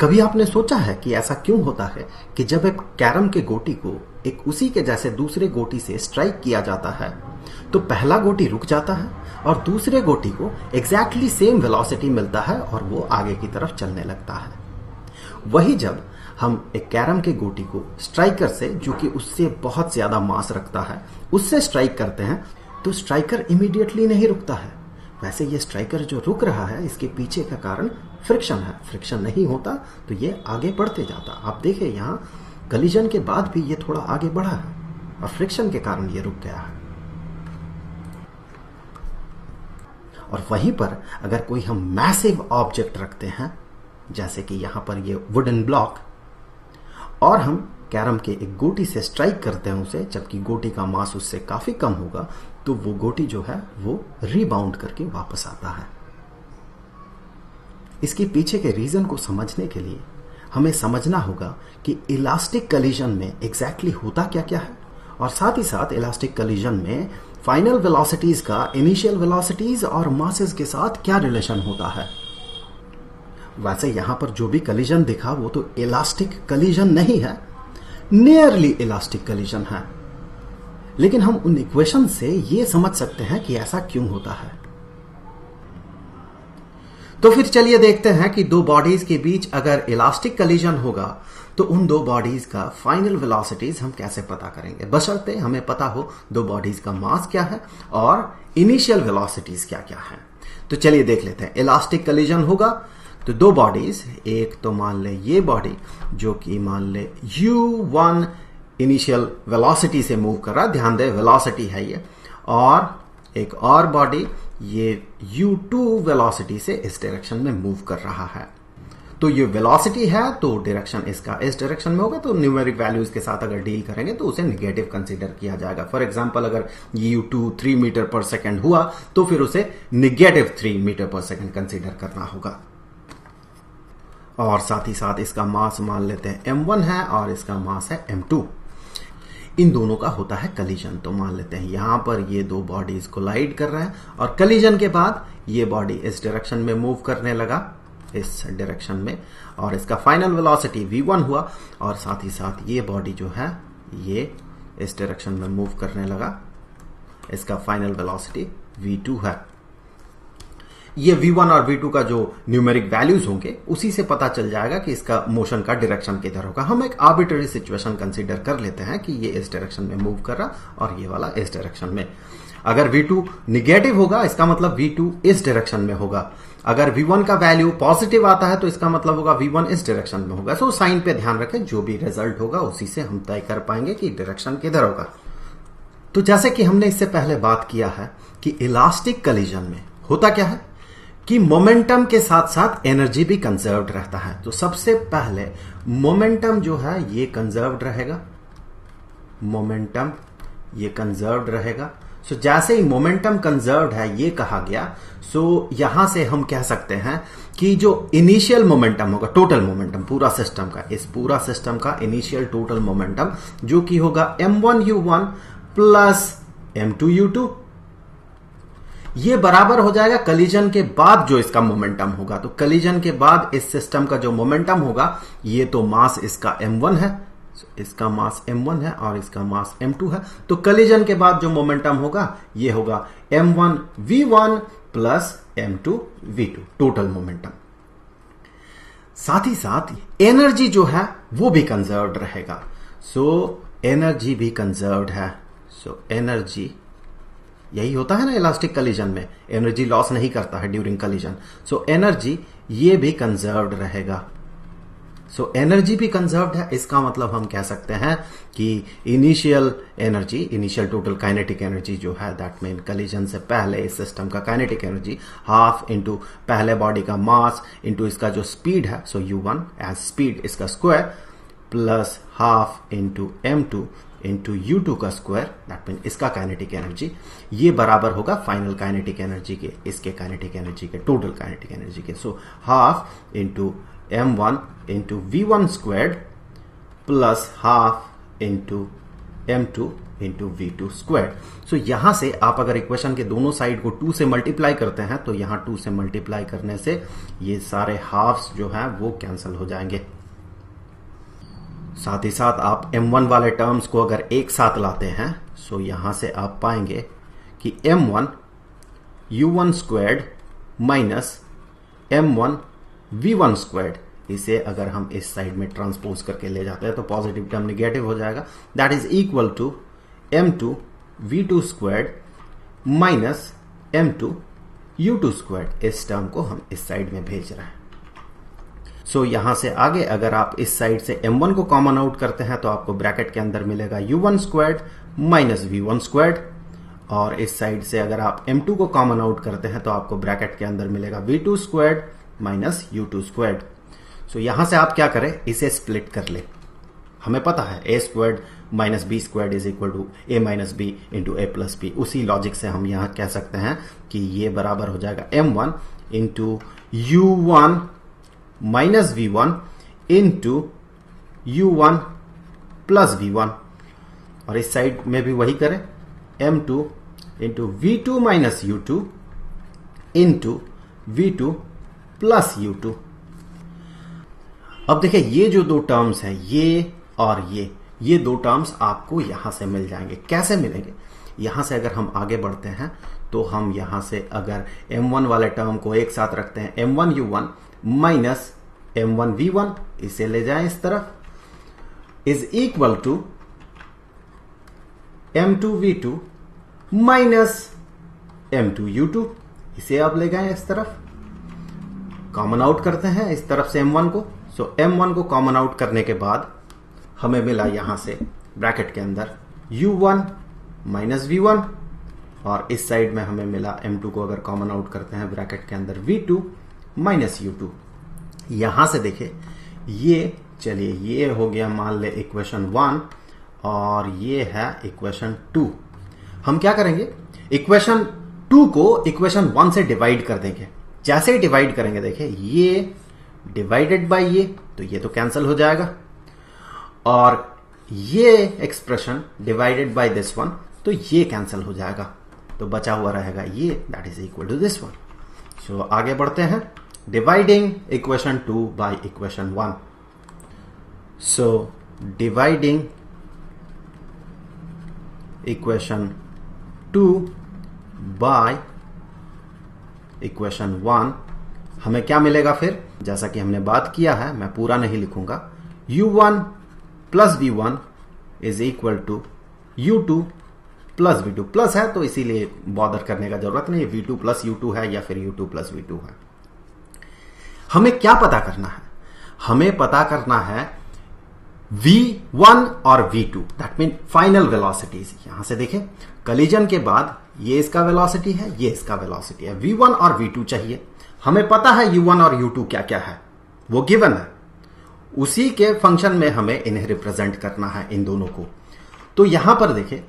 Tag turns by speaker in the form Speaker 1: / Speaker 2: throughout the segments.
Speaker 1: कभी आपने सोचा है कि ऐसा क्यों होता है कि जब एक कैरम के गोटी को एक उसी के जैसे दूसरे गोटी से स्ट्राइक किया जाता है तो पहला गोटी रुक जाता है और दूसरे गोटी को एग्जैक्टली सेम वेलोसिटी मिलता है और वो आगे की तरफ चलने लगता है। वही जब हम एक कैरम के गोटी को स्ट्राइकर से, जो कि उससे बहुत ज्यादा मास रखता है, उससे स्ट्राइक करते हैं तो स्ट्राइकर इमीडिएटली नहीं रुकता है। वैसे ये स्ट्राइकर जो रुक रहा है इसके पीछे का कारण फ्रिक्शन है। फ्रिक्शन नहीं होता तो ये आगे बढ़ते जाता। आप देखें यहाँ कलिजन के बाद भी ये थोड़ा आगे बढ़ा है और फ्रिक्शन के कारण ये रुक गया है। और वहीं पर अगर कोई हम मैसिव ऑब्जेक्ट रखते हैं, जैसे कि यहां पर ये वुडन ब्लॉक, और हम कैरम के एक गोटी से स्ट्राइक करते हैं उसे, जबकि गोटी का मास उससे काफी कम होगा, तो वो गोटी जो है वो रिबाउंड करके वापस आता है। इसके पीछे के रीजन को समझने के लिए हमें समझना होगा कि इलास्टिक कलिजन में एग्जैक्टली होता क्या क्या है, और साथ ही साथ इलास्टिक कलिजन में फाइनल वेलोसिटीज का इनिशियल वेलोसिटीज और मासेस के साथ क्या रिलेशन होता है। वैसे यहां पर जो भी कलिजन दिखा वो तो इलास्टिक कलिजन नहीं है, नियरली इलास्टिक कलिजन है। लेकिन हम उन इक्वेशन से ये समझ सकते हैं कि ऐसा क्यों होता है। तो फिर चलिए देखते हैं कि दो बॉडीज के बीच अगर इलास्टिक कलिजन होगा तो उन दो बॉडीज का फाइनल वेलोसिटीज हम कैसे पता करेंगे, बशर्ते हमें पता हो दो बॉडीज का मास क्या है और इनिशियल वेलोसिटीज क्या क्या है। तो चलिए देख लेते हैं। इलास्टिक कलिजन होगा तो दो बॉडीज, एक तो मान ले ये बॉडी जो कि मान ले u1 इनिशियल वेलोसिटी से मूव कर रहा है, ध्यान दे वेलोसिटी है ये, और एक और बॉडी ये u2 वेलोसिटी से इस डायरेक्शन में मूव कर रहा है। तो ये वेलोसिटी है तो डायरेक्शन इसका इस डायरेक्शन में होगा, तो न्यूमेरिक वैल्यूज के साथ अगर डील करेंगे तो उसे नेगेटिव कंसीडर किया जाएगा। फॉर एग्जांपल अगर u2 3 मीटर पर सेकंड हुआ तो फिर उसे नेगेटिव 3 मीटर पर सेकंड कंसीडर करना होगा। और साथ ही साथ इसका मास मान लेते हैं m1 है और इसका मास है m2। इन दोनों का होता है कलिजन। तो मान लेते हैं यहां पर ये दो बॉडीज कोलाइड कर रहे हैं और कलिजन के बाद ये बॉडी इस डायरेक्शन में मूव करने लगा, इस डायरेक्शन में, और इसका फाइनल वेलोसिटी v1 हुआ, और साथ ही साथ ये बॉडी जो है ये इस डायरेक्शन में मूव करने लगा, इसका फाइनल वेलोसिटी v2 है। ये v1 और v2 का जो न्यूमेरिक वैल्यूज होंगे उसी से पता चल जाएगा कि इसका मोशन का डायरेक्शन किधर होगा। हम एक आर्बिट्ररी सिचुएशन कंसीडर कर लेते हैं कि ये इस डायरेक्शन में मूव कर रहा और ये वाला इस डायरेक्शन में। अगर v2 निगेटिव होगा इसका मतलब v2 इस डायरेक्शन में होगा। अगर v1 का वैल्यू पॉजिटिव आता है तो इसका मतलब होगा v1 इस डायरेक्शन में होगा। सो साइन पे ध्यान रखें, जो भी रिजल्ट होगा उसी से हम तय कर पाएंगे कि डायरेक्शन किधर होगा। तो जैसे कि हमने इससे पहले बात किया है कि इलास्टिक कलिजन में होता क्या है कि मोमेंटम के साथ साथ एनर्जी भी कंजर्व्ड रहता है। तो सबसे पहले मोमेंटम जो है ये कंजर्व्ड रहेगा, मोमेंटम ये कंजर्व्ड रहेगा। सो जैसे ही मोमेंटम कंजर्व्ड है ये कहा गया, सो यहां से हम कह सकते हैं कि जो इनिशियल मोमेंटम होगा, टोटल मोमेंटम पूरा सिस्टम का, इस पूरा सिस्टम का इनिशियल टोटल मोमेंटम जो कि होगा m1u1 प्लस m2u2, ये बराबर हो जाएगा कलिजन के बाद जो इसका मोमेंटम होगा। तो कलिजन के बाद इस सिस्टम का जो मोमेंटम होगा, ये तो मास इसका m1 है, इसका मास m1 है और इसका मास m2 है। तो कलिजन के बाद जो मोमेंटम होगा ये होगा m1v1 plus m2v2, total momentum. साथ ही साथ एनर्जी जो है वो भी कंजर्व्ड रहेगा। सो एनर्जी भी कंजर्व्ड है। सो एनर्जी, यही होता है ना इलास्टिक कलिजन में, एनर्जी लॉस नहीं करता है ड्यूरिंग कलिजन। सो एनर्जी ये भी कंजर्व्ड रहेगा। सो एनर्जी भी कंजर्व्ड है, इसका मतलब हम कह सकते हैं कि initial energy, initial total kinetic energy जो है, दैट मीन कलिजन से पहले इस सिस्टम का काइनेटिक एनर्जी हाफ इंटू पहले बॉडी का मास इंटू इसका जो स्पीड है, सो u1 एज स्पीड इसका square, plus half into m2 into u2 का स्क्वायर, दैट मीन इसका काइनेटिक एनर्जी, ये बराबर होगा फाइनल काइनेटिक एनर्जी के, इसके काइनेटिक एनर्जी के, टोटल काइनेटिक एनर्जी के। So half into m1 into v1 squared plus half into m2 into v2 square. So यहां से आप अगर इक्वेशन के दोनों साइड को 2 से मल्टीप्लाई करते हैं तो यहां 2 से मल्टीप्लाई करने से ये सारे हाफ्स जो हैं वो कैंसिल हो जाएंगे। साथ ही साथ आप m1 वाले टर्म्स को अगर एक साथ लाते हैं सो यहां से आप पाएंगे कि m1 u1 squared minus m1 v1 squared, इसे अगर हम इस साइड में ट्रांसपोज करके ले जाते हैं तो पॉजिटिव टर्म निगेटिव हो जाएगा। That is equal to m2 v2 squared minus m2 u2 squared. इस टर्म को हम इस साइड में भेज रहे हैं। सो यहां से आगे अगर आप इस साइड से m1 को कॉमन आउट करते हैं तो आपको ब्रैकेट के अंदर मिलेगा u1 squared minus v1 squared, और इस साइड से अगर आप m2 को कॉमन आउट करते हैं तो आपको ब्रैकेट के अंदर मिलेगा v2 squared minus u2 squared. सो यहां से आप क्या करें, इसे स्प्लिट कर ले। हमें पता है a squared minus B squared is equal to a minus B into a plus B. उसी लॉजिक से हम यहां कह सकते हैं कि ये बराबर हो जाएगा m1 into u1 minus v1 into u1 plus v1, और इस साइड में भी वही करें m2 into v2 minus u2 into v2 plus u2। अब देखिए ये जो दो टर्म्स हैं ये और ये दो टर्म्स आपको यहां से मिल जाएंगे। कैसे मिलेंगे, यहां से अगर हम आगे बढ़ते हैं तो हम यहां से अगर m1 वाले टर्म को एक साथ रखते हैं m1 u1 minus m1 v1, इसे ले जाएं इस तरफ, is equal to m2 v2 minus m2 u2, इसे आप ले गए इस तरफ, कॉमन आउट करते हैं इस तरफ से m1 को। सो m1 को कॉमन आउट करने के बाद हमें मिला यहां से ब्रैकेट के अंदर u1 माइनस v1, और इस साइड में हमें मिला m2 को अगर कॉमन आउट करते हैं ब्रैकेट के अंदर v2 माइनस u2। यहां से देखे ये, चलिए ये हो गया मान ले इक्वेशन 1 और ये है इक्वेशन 2। हम क्या करेंगे, इक्वेशन 2 को इक्वेशन 1 से डिवाइड कर देंगे। जैसे ही डिवाइड करेंगे देखिए ये डिवाइडेड बाय ये, तो ये तो कैंसिल हो जाएगा, और ये expression divided by this one, तो ये कैंसिल हो जाएगा, तो बचा हुआ रहेगा ये, that is equal to this one. So आगे बढ़ते हैं, dividing equation 2 by equation 1। So dividing equation 2 by equation 1, हमें क्या मिलेगा फिर, जैसा कि हमने बात किया है, मैं पूरा नहीं लिखूंगा, u1 plus v1 is equal to u2 plus v2, plus है तो इसीलिए बॉदर करने का जरूरत नहीं, v2 प्लस u2 है या फिर u2 प्लस v2 है। हमें क्या पता करना है, हमें पता करना है v1 और v2, that mean final velocities. यहां से देखें कलिजन के बाद ये इसका वेलोसिटी है, ये इसका वेलोसिटी है, v1 और v2 चाहिए। हमें पता है u1 और u2 क्या क्या है, वो गिवन है, उसी के फंक्शन में हमें इन्हें रिप्रेजेंट करना है इन दोनों को। तो यहां पर देखें,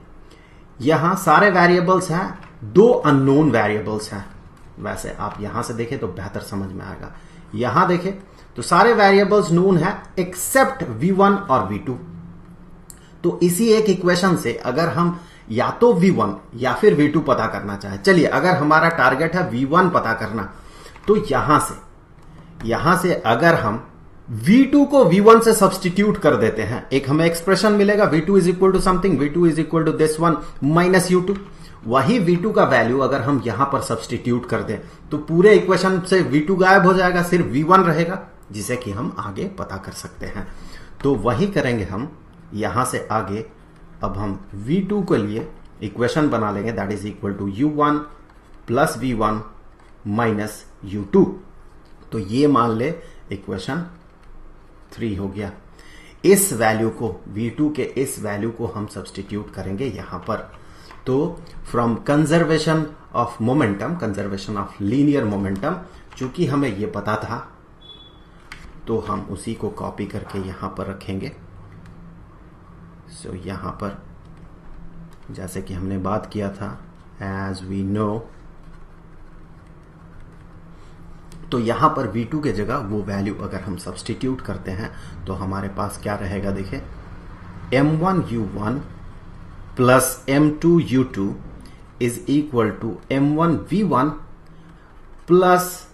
Speaker 1: यहां सारे वेरिएबल्स हैं, 2 अननोन वेरिएबल्स हैं। वैसे आप यहां से देखें तो बेहतर समझ में आएगा। यहां देखें तो सारे वेरिएबल्स नोन है एक्सेप्ट v1 और v2। तो इसी एक इक्वेशन से अगर हम या तो v1 या फिर v2 पता करना चाहे, चलिए अगर हमारा टारगेट है v1 पता करना, तो यहां से अगर हम v2 को v1 से सब्सटीट्यूट कर देते हैं, एक हमें एक्सप्रेशन मिलेगा v2 is equal to something, v2 is equal to this one minus u2। वही v2 का वैल्यू अगर हम यहां पर सब्सटीट्यूट कर दें तो पूरे इक्वेशन से v2 गायब हो जाएगा, सिर्फ v1 रहेगा, जिसे कि हम आगे पता कर सकते हैं। तो वही करेंगे हम यहां से आगे। अब हम v2 के लिए इक्वेशन बना लेंगे, that is equal to u1 plus v1 minus u2। तो ये मान ले इक्वेशन 3 हो गया। इस वैल्यू को, v2 के इस वैल्यू को हम सब्सटीट्यूट करेंगे यहां पर। तो from conservation of momentum, conservation of linear momentum, चूंकि हमें ये पता था तो हम उसी को कॉपी करके यहां पर रखेंगे। सो यहां पर जैसे कि हमने बात किया था, एज वी नो, तो यहां पर v2 के जगह वो वैल्यू अगर हम सब्सटीट्यूट करते हैं तो हमारे पास क्या रहेगा, देखिए m1 u1 plus m2u2 is equal to m1v1 plus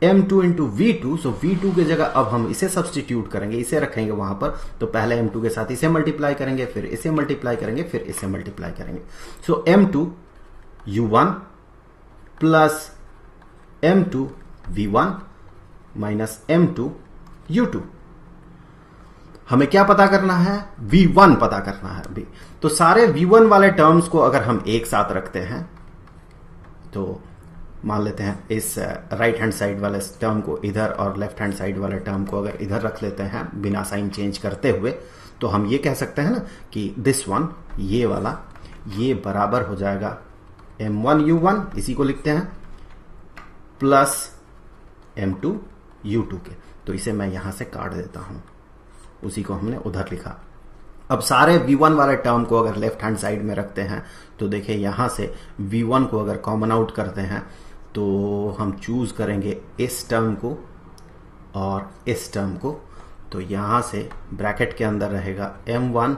Speaker 1: m2 into v2। So v2 की जगह अब हम इसे सब्सटीट्यूट करेंगे, इसे रखेंगे वहां पर। तो पहले m2 के साथ इसे मल्टीप्लाई करेंगे, फिर इसे मल्टीप्लाई करेंगे, फिर इसे मल्टीप्लाई करेंगे। सो m2u1 plus m2v1 minus m2u2। हमें क्या पता करना है? v1 पता करना है अभी। तो सारे v1 वाले टर्म्स को अगर हम एक साथ रखते हैं, तो मान लेते हैं इस राइट हैंड साइड वाले टर्म को इधर और लेफ्ट हैंड साइड वाले टर्म को अगर इधर रख लेते हैं बिना साइन चेंज करते हुए, तो हम ये कह सकते हैं ना कि दिस वन, ये वाला, ये बराबर हो जाएगा m1u1, इसी को लिखते हैं, प्लस m2u2 के। तो इसे मैं यहां से काट देता हूं, उसी को हमने उधर लिखा। अब सारे v1 वाले टर्म को अगर लेफ्ट हैंड साइड में रखते हैं, तो देखिए यहां से v1 को अगर कॉमन आउट करते हैं, तो हम चूज करेंगे इस टर्म को और इस टर्म को। तो यहां से ब्रैकेट के अंदर रहेगा m1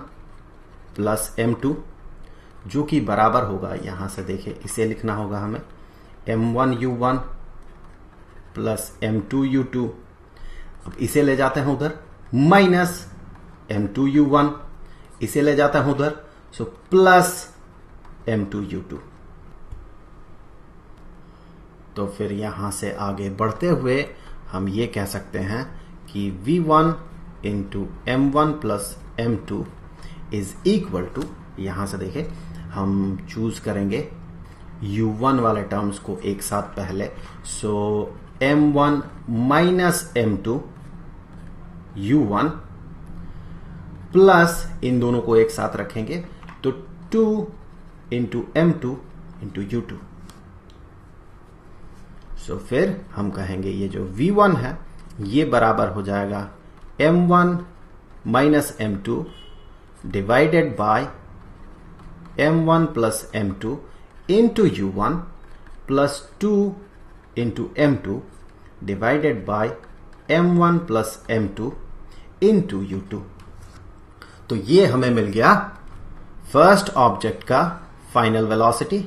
Speaker 1: प्लस m2, जो कि बराबर होगा, यहां से देखिए इसे लिखना होगा हमें, m1u1 प्लस m2u2। अब इसे ले जाते हैं उधर, माइनस m2u1, इसे ले जाता हूं उधर, सो प्लस m2u2। तो फिर यहां से आगे बढ़ते हुए हम ये कह सकते हैं कि v1 into m1 plus m2 is equal to, यहां से देखें हम चूज करेंगे u1 वाले टर्म्स को एक साथ पहले। सो m1 minus m2 u1 plus, इन दोनों को एक साथ रखेंगे तो 2 इंटू m2 इंटू u2। सो फिर हम कहेंगे ये जो v1 है ये बराबर हो जाएगा m1 minus m2 divided by m1 plus m2 into u1 plus 2 into m2 divided by m1 plus m2 into u2। तो ये हमें मिल गया फर्स्ट ऑब्जेक्ट का फाइनल वेलोसिटी।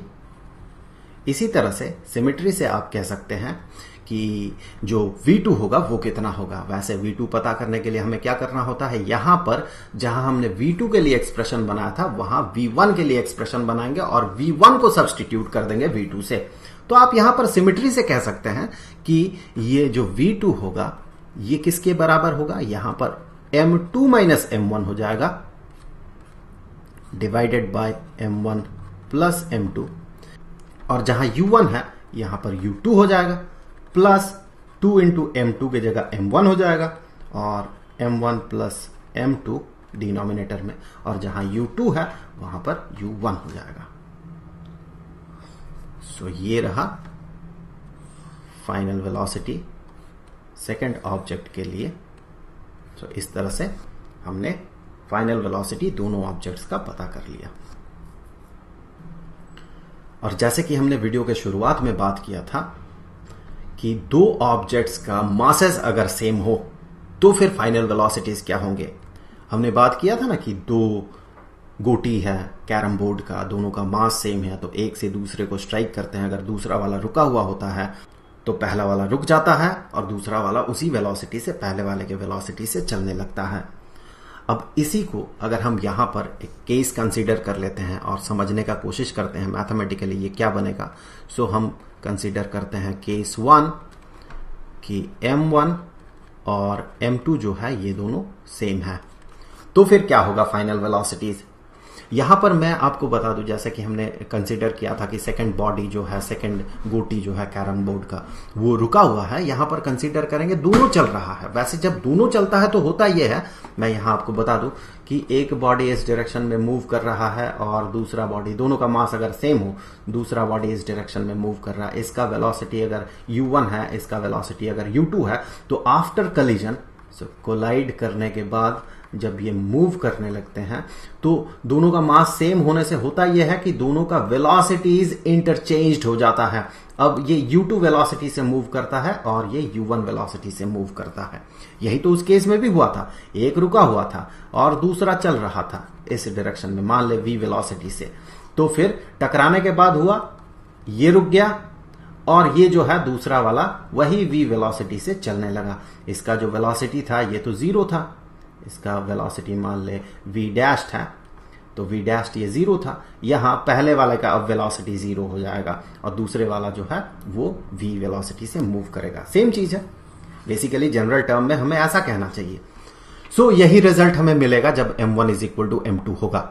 Speaker 1: इसी तरह से सिमेट्री से आप कह सकते हैं कि जो v2 होगा वो कितना होगा। वैसे v2 पता करने के लिए हमें क्या करना होता है, यहां पर जहां हमने v2 के लिए एक्सप्रेशन बनाया था वहां v1 के लिए एक्सप्रेशन बनाएंगे और v1 को सब्सटीट्यूट कर देंगे v2 से। तो आप यहां पर सिमेट्री से कह सकते हैं कि ये जो v2 होगा ये किसके बराबर होगा, यहां पर m2 माइनस m1 हो जाएगा divided by m1 plus m2, और जहां u1 है यहां पर u2 हो जाएगा प्लस 2 इंटू m2 की जगह m1 हो जाएगा और m1 प्लस m2 डिनोमिनेटर में, और जहां u2 है वहां पर u1 हो जाएगा। सो ये रहा फाइनल वेलोसिटी सेकंड ऑब्जेक्ट के लिए। तो इस तरह से हमने फाइनल वेलोसिटी दोनों ऑब्जेक्ट्स का पता कर लिया। और जैसे कि हमने वीडियो के शुरुआत में बात किया था कि दो ऑब्जेक्ट्स का मासेस अगर सेम हो तो फिर फाइनल वेलोसिटीज क्या होंगे। हमने बात किया था ना कि दो गोटी है कैरम बोर्ड का, दोनों का मास सेम है, तो एक से दूसरे को स्ट्राइक करते हैं। अगर दूसरा वाला रुका हुआ होता है तो पहला वाला रुक जाता है और दूसरा वाला उसी वेलोसिटी से पहले वाले के वेलोसिटी से चलने लगता है। अब इसी को अगर हम यहां पर एक केस कंसीडर कर लेते हैं और समझने का कोशिश करते हैं मैथमेटिकली ये क्या बनेगा। सो हम कंसीडर करते हैं केस 1 कि m1 और m2 जो है ये दोनों सेम है, तो फिर क्या होगा फाइनल वेलोसिटीज। यहां पर मैं आपको बता दूं, जैसे कि हमने कंसीडर किया था कि सेकंड बॉडी जो है, सेकंड गोटी जो है कैरम बोर्ड का, वो रुका हुआ है। यहां पर कंसीडर करेंगे दोनों चल रहा है। वैसे जब दोनों चलता है तो होता यह है, मैं यहां आपको बता दूं कि एक बॉडी इस डायरेक्शन में मूव कर रहा है और दूसरा बॉडी, दोनों का मास अगर सेम हो, दूसरा बॉडी इस डायरेक्शन में मूव कर रहा है। इसका वेलोसिटी अगर u1 है, इसका वेलोसिटी अगर u2 है, तो आफ्टर कलिजन सो कोलाइड करने के बाद जब ये मूव करने लगते हैं तो दोनों का मास सेम होने से होता यह है कि दोनों का वेलोसिटीज इंटरचेंज्ड हो जाता है। अब ये u2 वेलोसिटी से मूव करता है और ये u1 वेलोसिटी से मूव करता है। यही तो उस केस में भी हुआ था, एक रुका हुआ था और दूसरा चल रहा था इस डायरेक्शन में, मान ले v वेलोसिटी से। तो फिर टकराने के बाद हुआ ये रुक गया और ये जो है दूसरा वाला वही v वेलोसिटी से चलने लगा। इसका जो वेलोसिटी था ये तो जीरो था, इसका वेलोसिटी मान ले v डैश था, तो v डैश ये जीरो था। यहां पहले वाले का अब वेलोसिटी जीरो हो जाएगा और दूसरे वाला जो है वो v वेलोसिटी से मूव करेगा। सेम चीज है, बेसिकली जनरल टर्म में हमें ऐसा कहना चाहिए। सो यही रिजल्ट हमें मिलेगा जब m1 is equal to m2 होगा।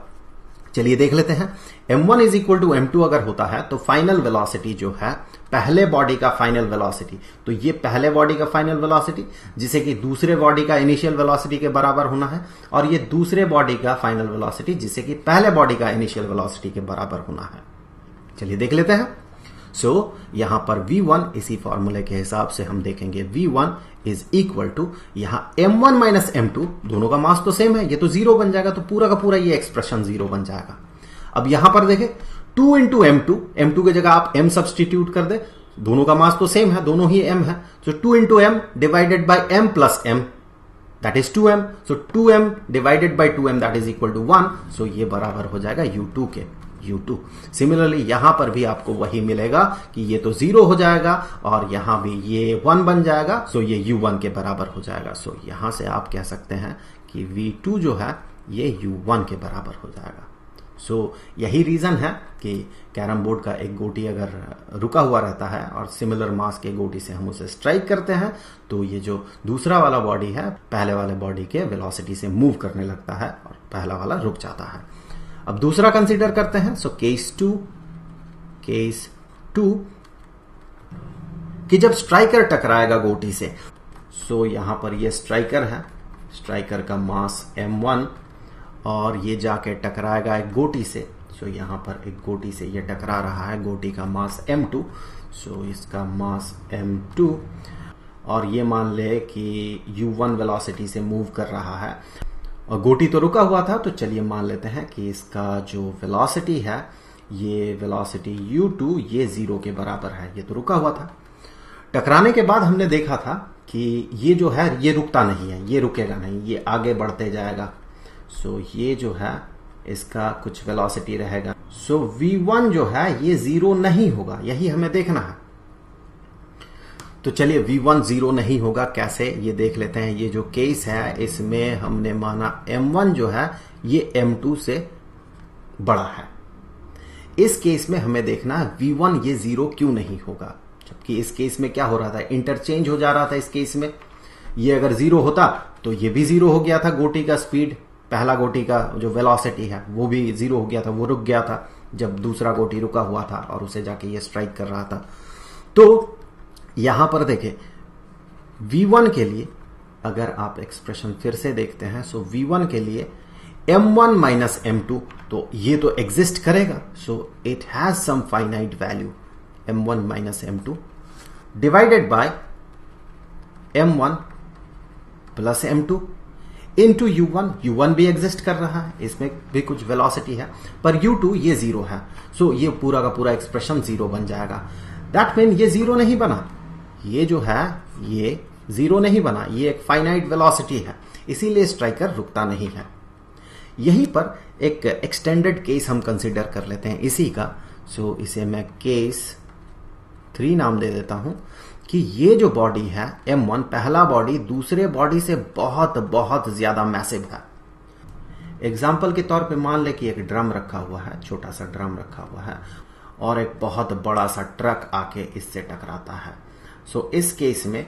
Speaker 1: चलिए देख लेते हैं। m1 is equal to m2 अगर होता है तो फाइनल वेलोसिटी जो है पहले बॉडी का फाइनल वेलोसिटी, तो ये पहले बॉडी का फाइनल वेलोसिटी जिसे कि दूसरे बॉडी का इनिशियल वेलोसिटी के बराबर होना है, और ये दूसरे बॉडी का फाइनल वेलोसिटी जिसे कि पहले बॉडी का इनिशियल वेलोसिटी के बराबर होना है। चलिए देख लेते हैं। सो यहां पर v1 इसी फॉर्मूले के हिसाब से हम देखेंगे v1 इज इक्वल टू यहां m1 माइनस m2, दोनों का मास तो सेम है, ये तो जीरो बन जाएगा, तो पूरा का पूरा ये एक्सप्रेशन जीरो बन जाएगा। अब यहां पर देखें 2 इंटू m2 की जगह आप m सब्सटीट्यूट कर दे, दोनों का मास तो सेम है, दोनों ही m है, so 2 into m divided by m plus m that is 2m, so 2m divided by 2m that is equal to 1, so ये बराबर हो जाएगा u2 के, u2। सिमिलरली यहां पर भी आपको वही मिलेगा कि ये तो जीरो हो जाएगा और यहां भी ये 1 बन जाएगा, सो ये u1 के बराबर हो जाएगा। सो यहां से आप कह सकते हैं कि v2 जो है ये u1 के बराबर हो जाएगा। सो यही रीजन है कि कैरम बोर्ड का एक गोटी अगर रुका हुआ रहता है और सिमिलर मास के गोटी से हम उसे स्ट्राइक करते हैं तो ये जो दूसरा वाला बॉडी है पहले वाले बॉडी के वेलोसिटी से मूव करने लगता है और पहला वाला रुक जाता है। अब दूसरा कंसीडर करते हैं। सो केस टू कि जब स्ट्राइकर टकराएगा गोटी से, सो यहां पर ये स्ट्राइकर है, स्ट्राइकर का मास m1 और ये जाके टकराएगा एक गोटी से, सो यहां पर एक गोटी से ये टकरा रहा है, गोटी का मास m2, सो इसका मास m2 और ये मान ले कि u1 वेलोसिटी से मूव कर रहा है और गोटी तो रुका हुआ था, तो चलिए मान लेते हैं कि इसका जो वेलोसिटी है ये वेलोसिटी u2 ये जीरो के बराबर है, ये तो रुका हुआ था। टकराने के बाद हमने देखा था कि ये जो है ये रुकता नहीं है, ये रुकेगा नहीं, ये आगे बढ़ते जाएगा। सो ये जो है इसका कुछ वेलोसिटी रहेगा, सो v1 जो है ये जीरो नहीं होगा, यही हमें देखना है। तो चलिए v1 जीरो नहीं होगा कैसे ये देख लेते हैं। ये जो केस है इसमें हमने माना m1 जो है ये m2 से बड़ा है। इस केस में हमें देखना है v1 ये जीरो क्यों नहीं होगा, जबकि इस केस में क्या हो रहा था, इंटरचेंज हो जा रहा था। इस केस में ये अगर जीरो होता तो ये भी जीरो हो गया था, गोटी का स्पीड, पहला गोटी का जो वेलोसिटी है वो भी जीरो हो गया था, वो रुक गया था जब दूसरा गोटी रुका हुआ था और उसे जाके ये स्ट्राइक कर रहा था। तो यहां पर देखें v1 के लिए अगर आप एक्सप्रेशन फिर से देखते हैं, सो v1 के लिए m1 माइनस m2, तो ये तो एग्जिस्ट करेगा, so it has some finite value m1 minus m2 divided by m1 plus m2 into u1 भी एग्जिस्ट कर रहा है, इसमें भी कुछ वेलोसिटी है, पर u2 ये जीरो है, सो ये पूरा का पूरा एक्सप्रेशन जीरो बन जाएगा। दैट मीन ये जीरो नहीं बना, ये जो है ये जीरो नहीं बना, ये एक फाइनाइट वेलोसिटी है, इसीलिए स्ट्राइकर रुकता नहीं है। यहीं पर एक एक्सटेंडेड केस हम कंसीडर कर लेते हैं इसी का, सो इसे मैं केस 3 नाम दे देता हूं कि ये जो बॉडी है m1 पहला बॉडी दूसरे बॉडी से बहुत बहुत ज्यादा मैसिव है। एग्जाम्पल के तौर पे मान ले कि एक ड्रम रखा हुआ है, छोटा सा ड्रम रखा हुआ है और एक बहुत बड़ा सा ट्रक आके इससे टकराता है। सो इस केस में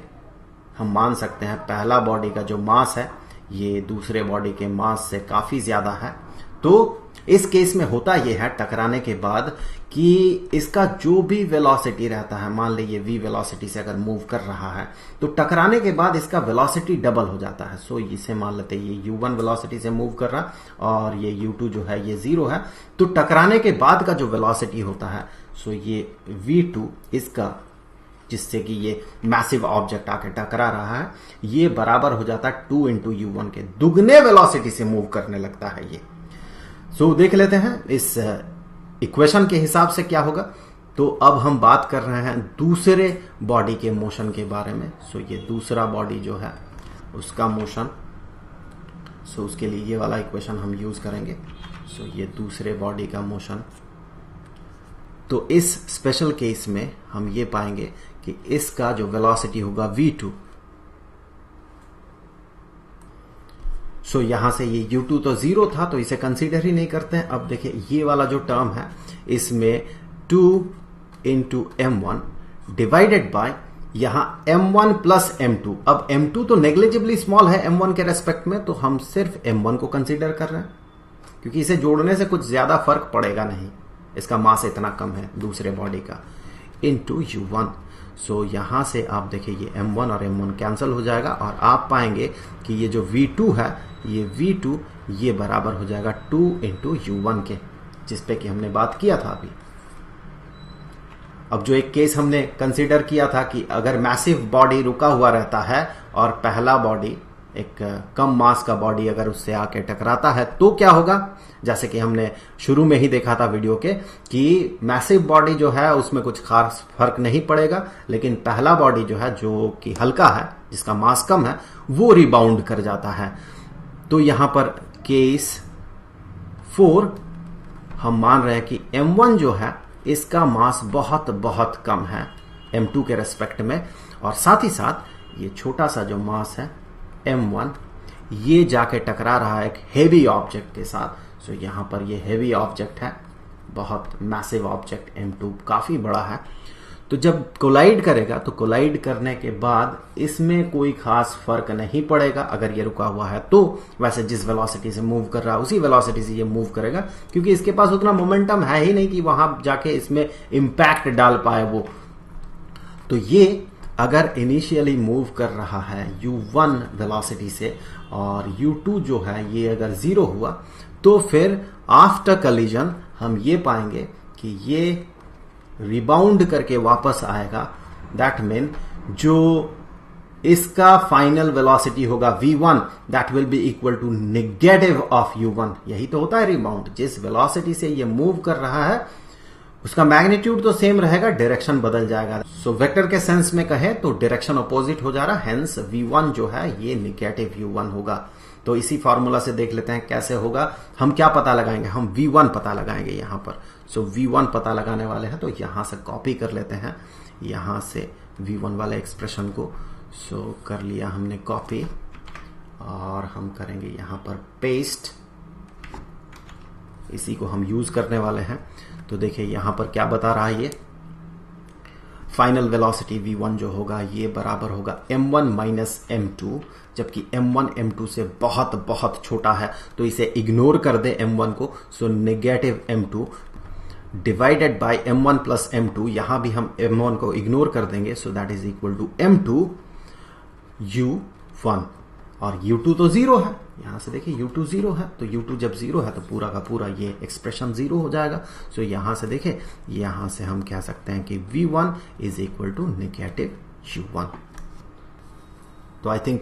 Speaker 1: हम मान सकते हैं पहला बॉडी का जो मास है ये दूसरे बॉडी के मास से काफी ज्यादा है। तो इस केस में होता यह है टकराने के बाद कि इसका जो भी वेलोसिटी रहता है, मान लीजिए v वेलोसिटी से अगर मूव कर रहा है तो टकराने के बाद इसका वेलोसिटी डबल हो जाता है। सो इसे मान लेते हैं ये u1 वेलोसिटी से मूव कर रहा और ये u2 जो है ये जीरो है, तो टकराने के बाद का जो वेलोसिटी होता है सो ये v2 इसका जिससे कि ये मैसिव ऑब्जेक्ट आके टकरा रहा है, ये बराबर हो जाता है 2 इंटू u1 के दुगने वेलोसिटी से मूव करने लगता है ये। सो देख लेते हैं इस इक्वेशन के हिसाब से क्या होगा। तो अब हम बात कर रहे हैं दूसरे बॉडी के मोशन के बारे में। सो ये दूसरा बॉडी जो है उसका मोशन, सो उसके लिए ये वाला इक्वेशन हम यूज करेंगे। सो ये दूसरे बॉडी का मोशन, तो इस स्पेशल केस में हम ये पाएंगे कि इसका जो वेलोसिटी होगा v2, सो यहां से ये u2 तो 0 था तो इसे कंसीडर ही नहीं करते हैं। अब देखिए ये वाला जो टर्म है इसमें 2 इंटू m1 डिवाइडेड बाय यहां m1 प्लस m2। अब m2 तो नेग्लिजिबली स्मॉल है m1 के रेस्पेक्ट में, तो हम सिर्फ m1 को कंसीडर कर रहे हैं क्योंकि इसे जोड़ने से कुछ ज्यादा फर्क पड़ेगा नहीं, इसका मास इतना कम है दूसरे बॉडी का, इंटू u1। सो यहां से आप देखिए ये m1 और m1 कैंसिल हो जाएगा और आप पाएंगे कि ये जो v2 है ये v2 ये बराबर हो जाएगा 2 इंटू u1 के, जिसपे कि हमने बात किया था अभी। अब जो एक केस हमने कंसीडर किया था कि अगर मैसिव बॉडी रुका हुआ रहता है और पहला बॉडी एक कम मास का बॉडी अगर उससे आके टकराता है तो क्या होगा, जैसे कि हमने शुरू में ही देखा था वीडियो के कि मैसिव बॉडी जो है उसमें कुछ खास फर्क नहीं पड़ेगा, लेकिन पहला बॉडी जो है जो कि हल्का है जिसका मास कम है वो रिबाउंड कर जाता है। तो यहां पर केस 4 हम मान रहे हैं कि m1 जो है इसका मास बहुत बहुत कम है m2 के रेस्पेक्ट में, और साथ ही साथ ये छोटा सा जो मास है m1 ये जाके टकरा रहा है एक हेवी ऑब्जेक्ट के साथ। सो यहां पर ये हेवी ऑब्जेक्ट है, बहुत मैसिव ऑब्जेक्ट m2 काफी बड़ा है। तो जब कोलाइड करेगा तो कोलाइड करने के बाद इसमें कोई खास फर्क नहीं पड़ेगा अगर ये रुका हुआ है तो, वैसे जिस वेलोसिटी से मूव कर रहा है उसी वेलोसिटी से ये मूव करेगा क्योंकि इसके पास उतना मोमेंटम है ही नहीं कि वहां जाके इसमें इंपैक्ट डाल पाए वो। तो ये अगर इनिशियली मूव कर रहा है u1 वेलोसिटी से और u2 जो है ये अगर 0 हुआ तो फिर आफ्टर कलिजन हम ये पाएंगे कि ये रिबाउंड करके वापस आएगा। दैट मीन जो इसका फाइनल वेलोसिटी होगा v1 that will be equal to negative of u1। यही तो होता है रिबाउंड, जिस वेलोसिटी से ये मूव कर रहा है उसका मैग्नीट्यूड तो सेम रहेगा, डायरेक्शन बदल जाएगा। सो वेक्टर के सेंस में कहे तो डायरेक्शन अपोजिट हो जा रहा है, हेंस v1 जो है ये नेगेटिव u1 होगा। तो इसी फॉर्मूला से देख लेते हैं कैसे होगा। हम क्या पता लगाएंगे, हम v1 पता लगाएंगे यहां पर। सो v1 पता लगाने वाले हैं तो यहां से कॉपी कर लेते हैं यहां से v1 वाले एक्सप्रेशन को। सो कर लिया हमने कॉपी और हम करेंगे यहां पर पेस्ट, इसी को हम यूज करने वाले हैं। तो देखिए यहां पर क्या बता रहा है, ये फाइनल वेलोसिटी v1 जो होगा ये बराबर होगा m1 माइनस m2, जबकि m1 m2 से बहुत बहुत छोटा है तो इसे इग्नोर कर दे m1 को। So negative m2 divided by m1 plus m2, यहां भी हम m1 को इग्नोर कर देंगे। So that is equal to m2 u1, और u2 तो 0 है, यहां से देखिए u2 0 है, तो u2 जब 0 है तो पूरा का पूरा ये एक्सप्रेशन 0 हो जाएगा। सो यहां से देखिए यहां से हम कह सकते हैं कि v1 is equal to negative u1। तो आई थिंक